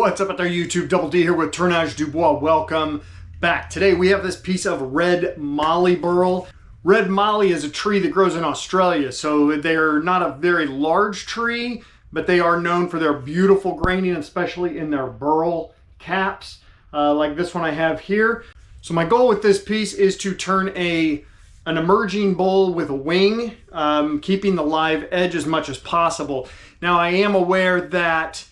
What's up out there, YouTube? Double D here with Tournage Dubois. Welcome back. Today we have this piece of Red Mallee Burl. Red Mallee is a tree that grows in Australia, so they're not a very large tree, but they are known for their beautiful graining, especially in their burl caps, like this one I have here. So my goal with this piece is to turn an emerging bowl with a wing, keeping the live edge as much as possible. Now I am aware that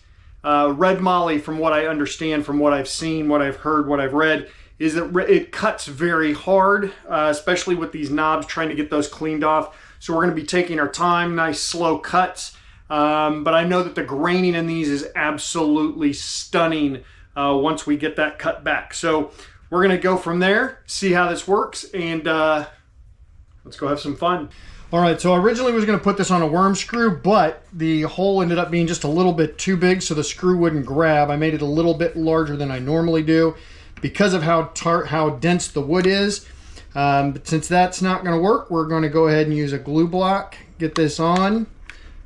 Red Mallee, from what I understand, from what I've seen, what I've heard, what I've read, is that it cuts very hard, especially with these knobs, trying to get those cleaned off. So we're going to be taking our time, nice slow cuts. But I know that the graining in these is absolutely stunning once we get that cut back. So we're going to go from there, see how this works, and let's go have some fun. All right, so I originally was going to put this on a worm screw, but the hole ended up being just a little bit too big so the screw wouldn't grab. I made it a little bit larger than I normally do because of how dense the wood is. But since that's not going to work, we're going to go ahead and use a glue block, get this on.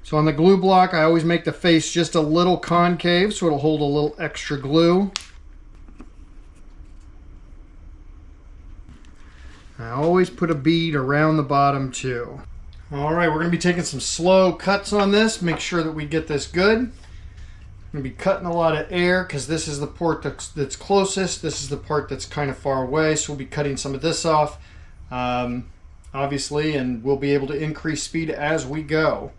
So on the glue block, I always make the face just a little concave so it'll hold a little extra glue. I always put a bead around the bottom too. All right, we're going to be taking some slow cuts on this. Make sure that we get this good. I'm going to be cutting a lot of air because this is the part that's closest. This is the part that's kind of far away, so we'll be cutting some of this off, obviously, and we'll be able to increase speed as we go.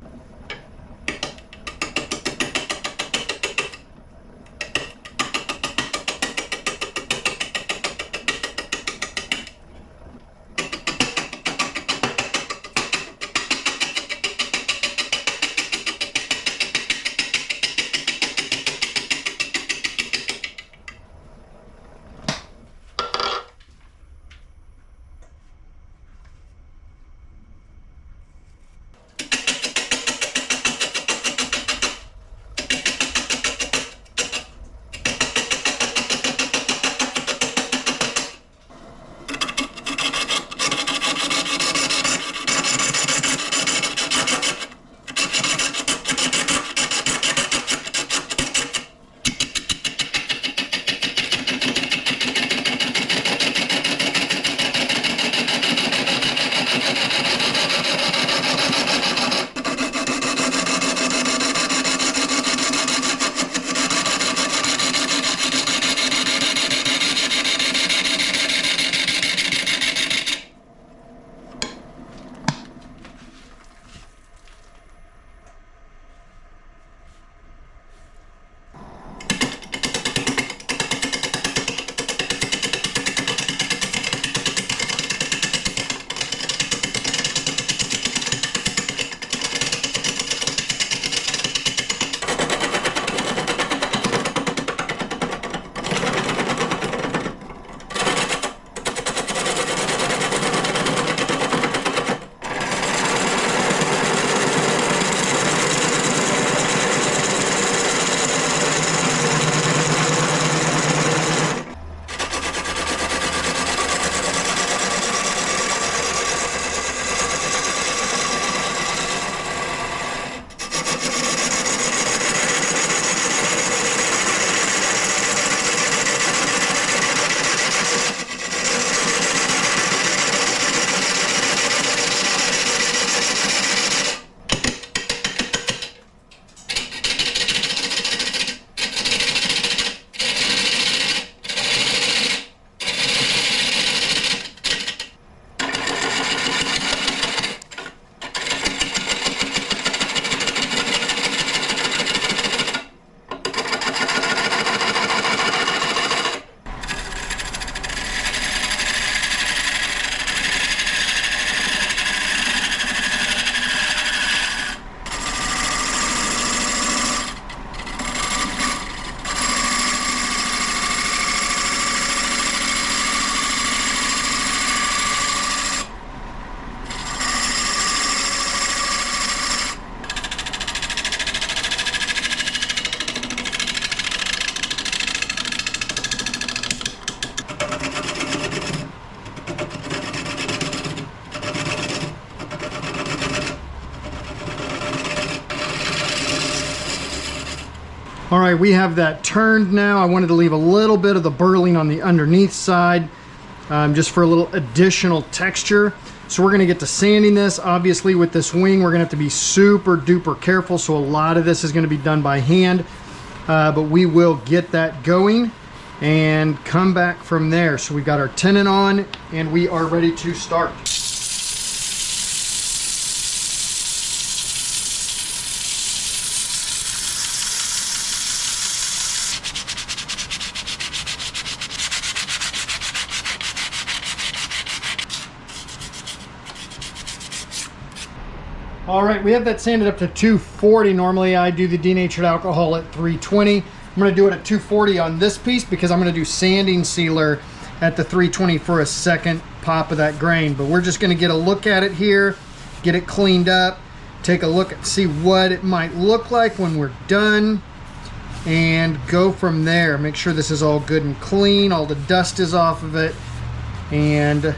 All right, we have that turned now. I wanted to leave a little bit of the burling on the underneath side, just for a little additional texture. So we're gonna get to sanding this. Obviously with this wing, we're gonna have to be super duper careful. So a lot of this is gonna be done by hand, but we will get that going and come back from there. So we've got our tenon on and we are ready to start. All right, we have that sanded up to 240. Normally I do the denatured alcohol at 320. I'm gonna do it at 240 on this piece because I'm gonna do sanding sealer at the 320 for a second pop of that grain. But we're just gonna get a look at it here, get it cleaned up, take a look and see what it might look like when we're done, and go from there. Make sure this is all good and clean, all the dust is off of it, and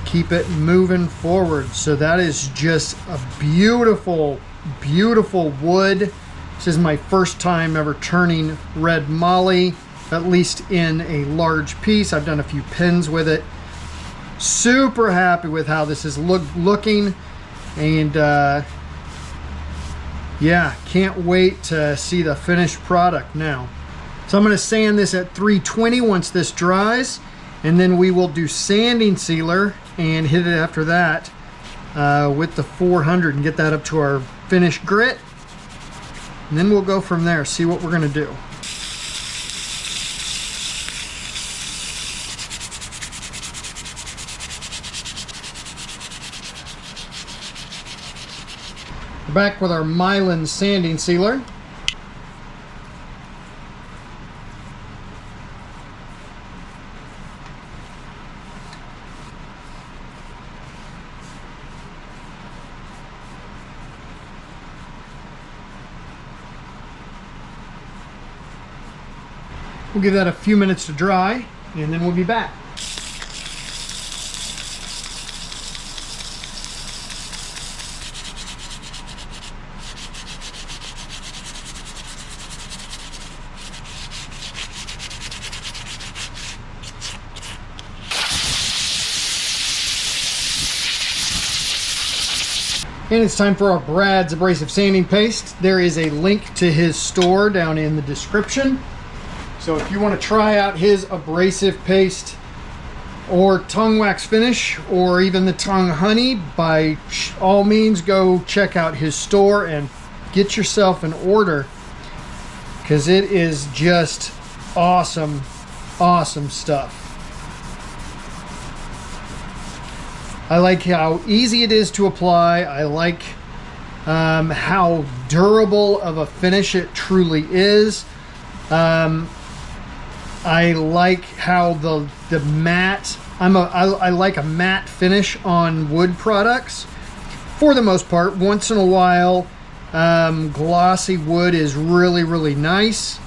keep it moving forward. So that is just a beautiful, beautiful wood. This is my first time ever turning Red Mallee, at least in a large piece. I've done a few pins with it. Super happy with how this is looking, and yeah, can't wait to see the finished product now. So I'm going to sand this at 320 once this dries, and then we will do sanding sealer and hit it after that with the 400 and get that up to our finished grit. And then we'll go from there, see what we're gonna do. We're back with our myelin sanding sealer. We'll give that a few minutes to dry, and then we'll be back. And it's time for our Brad's abrasive sanding paste. There is a link to his store down in the description. So if you want to try out his abrasive paste or Tung wax finish or even the Tung honey, by all means go check out his store and get yourself an order, because it is just awesome, awesome stuff. I like how easy it is to apply. I like how durable of a finish it truly is. I like how the matte, I like a matte finish on wood products for the most part. Once in a while, glossy wood is really, really nice,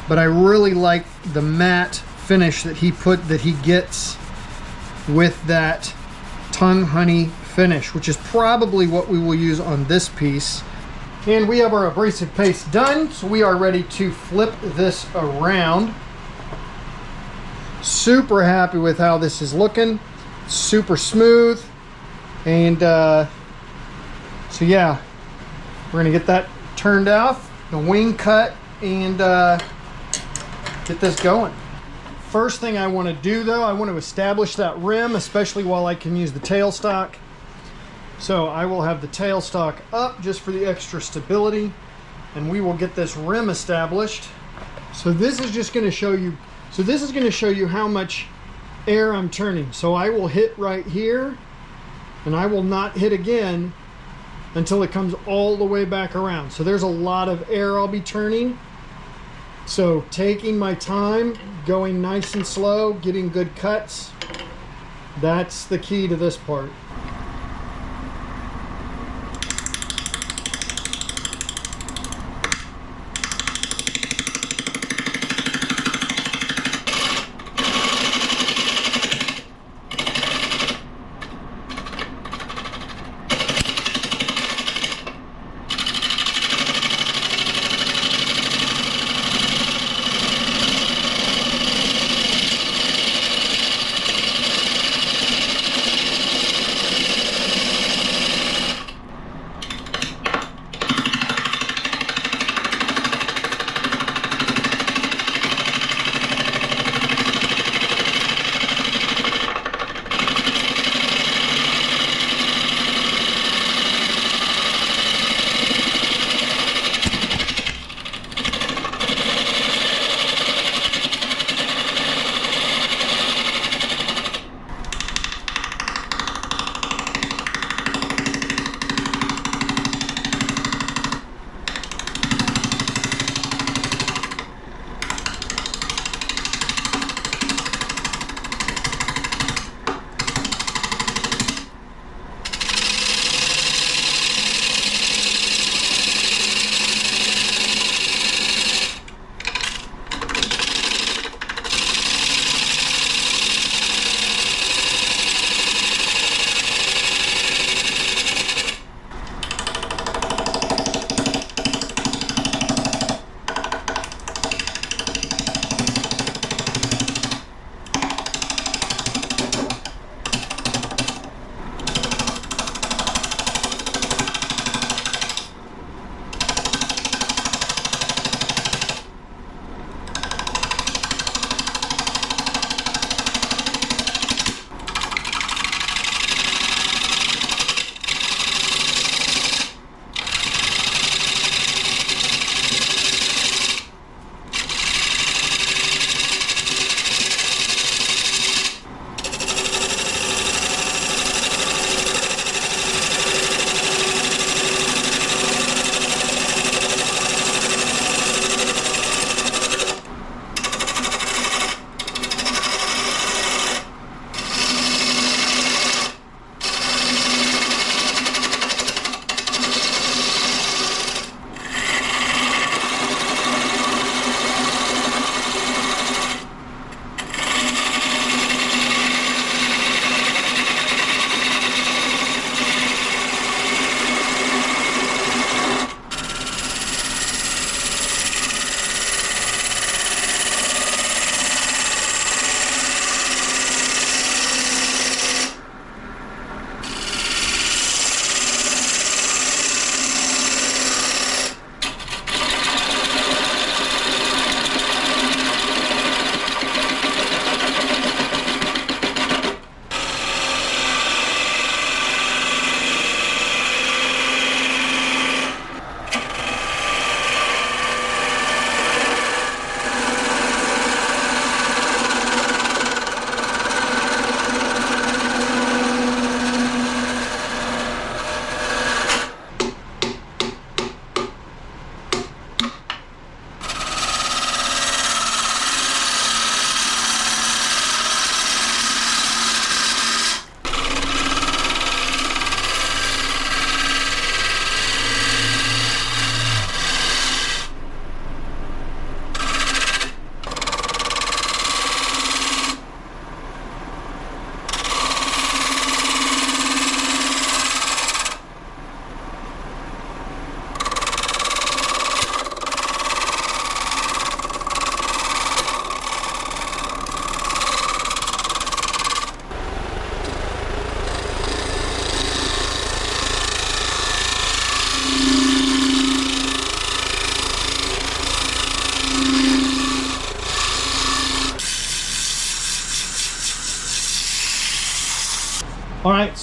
but I really like the matte finish that he gets with that Tung honey finish, which is probably what we will use on this piece. And we have our abrasive paste done, so we are ready to flip this around. Super happy with how this is looking. Super smooth. And so yeah, we're gonna get that turned off, the wing cut, and get this going. First thing I want to do though, I want to establish that rim, especially while I can use the tailstock. So I will have the tailstock up just for the extra stability, and we will get this rim established. So this is just going to show you, how much air I'm turning. So I will hit right here, and I will not hit again until it comes all the way back around. So there's a lot of air I'll be turning. So taking my time, going nice and slow, getting good cuts, that's the key to this part.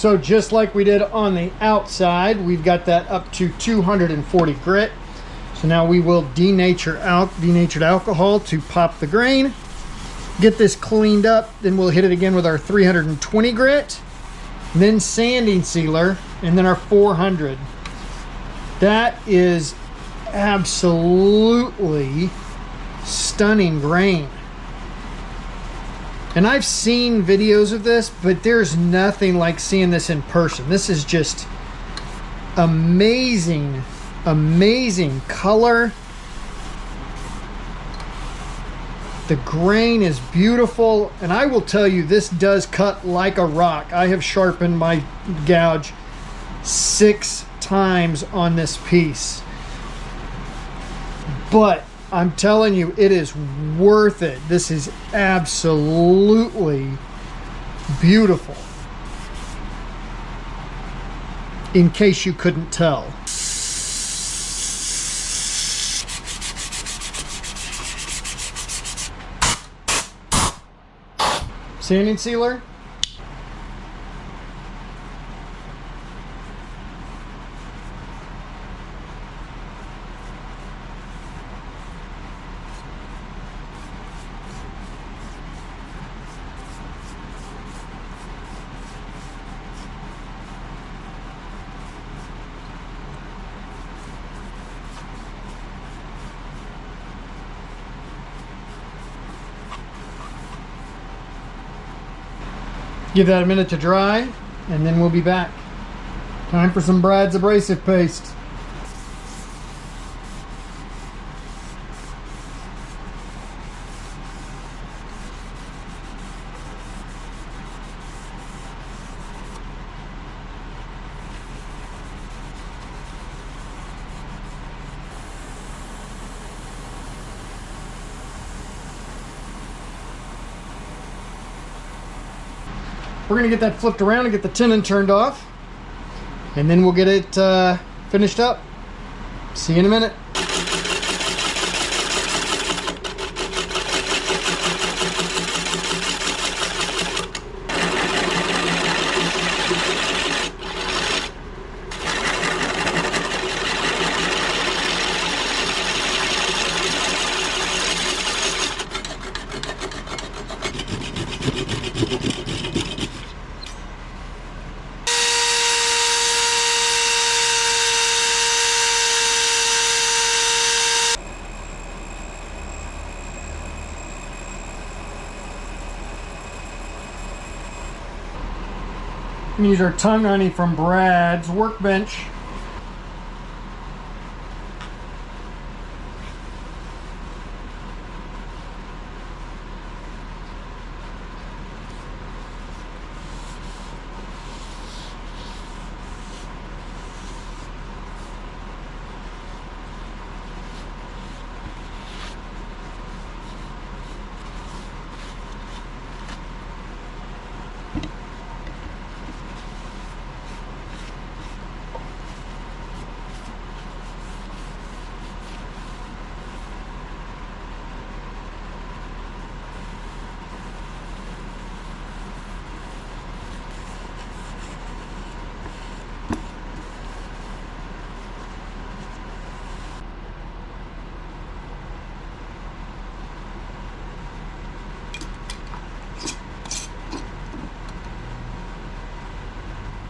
So just like we did on the outside, we've got that up to 240 grit. So now we will denatured alcohol to pop the grain. Get this cleaned up, then we'll hit it again with our 320 grit, then sanding sealer, and then our 400. That is absolutely stunning grain. And I've seen videos of this, but there's nothing like seeing this in person. This is just amazing, amazing color. The grain is beautiful, and I will tell you, this does cut like a rock. I have sharpened my gouge 6 times on this piece, but I'm telling you, it is worth it. This is absolutely beautiful, in case you couldn't tell. Sanding sealer. Give that a minute to dry, and then we'll be back. Time for some Brad's abrasive paste. We're gonna get that flipped around and get the tenon turned off, and then we'll get it finished up. See you in a minute. Use our Tung honey from Brad's workbench.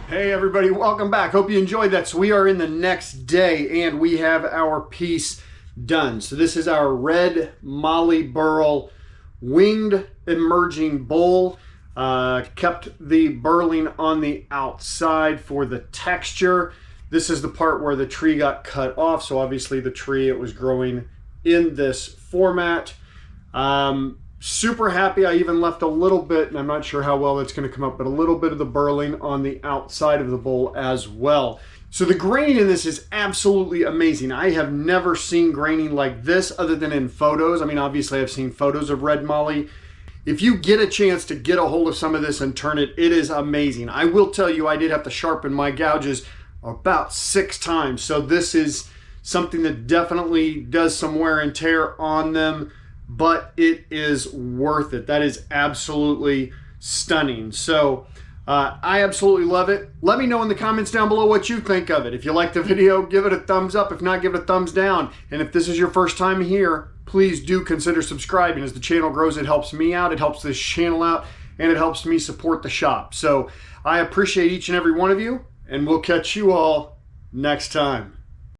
Hey everybody, welcome back. Hope you enjoyed that. So we are in the next day and we have our piece done. So this is our Red Mallee Burl winged emerging bowl. Kept the burling on the outside for the texture. This is the part where the tree got cut off. So obviously the tree, it was growing in this format. Super happy. I even left a little bit, and I'm not sure how well that's going to come up, but a little bit of the burling on the outside of the bowl as well. So the grain in this is absolutely amazing. I have never seen graining like this other than in photos. I mean, obviously I've seen photos of Red Mallee. If you get a chance to get a hold of some of this and turn it, it is amazing. I will tell you, I did have to sharpen my gouges about 6 times. So this is something that definitely does some wear and tear on them, but it is worth it. That is absolutely stunning. So I absolutely love it. Let me know in the comments down below what you think of it. If you like the video, give it a thumbs up. If not, give it a thumbs down. And if this is your first time here, please do consider subscribing. As the channel grows, it helps me out, it helps this channel out, and it helps me support the shop. So I appreciate each and every one of you, and we'll catch you all next time.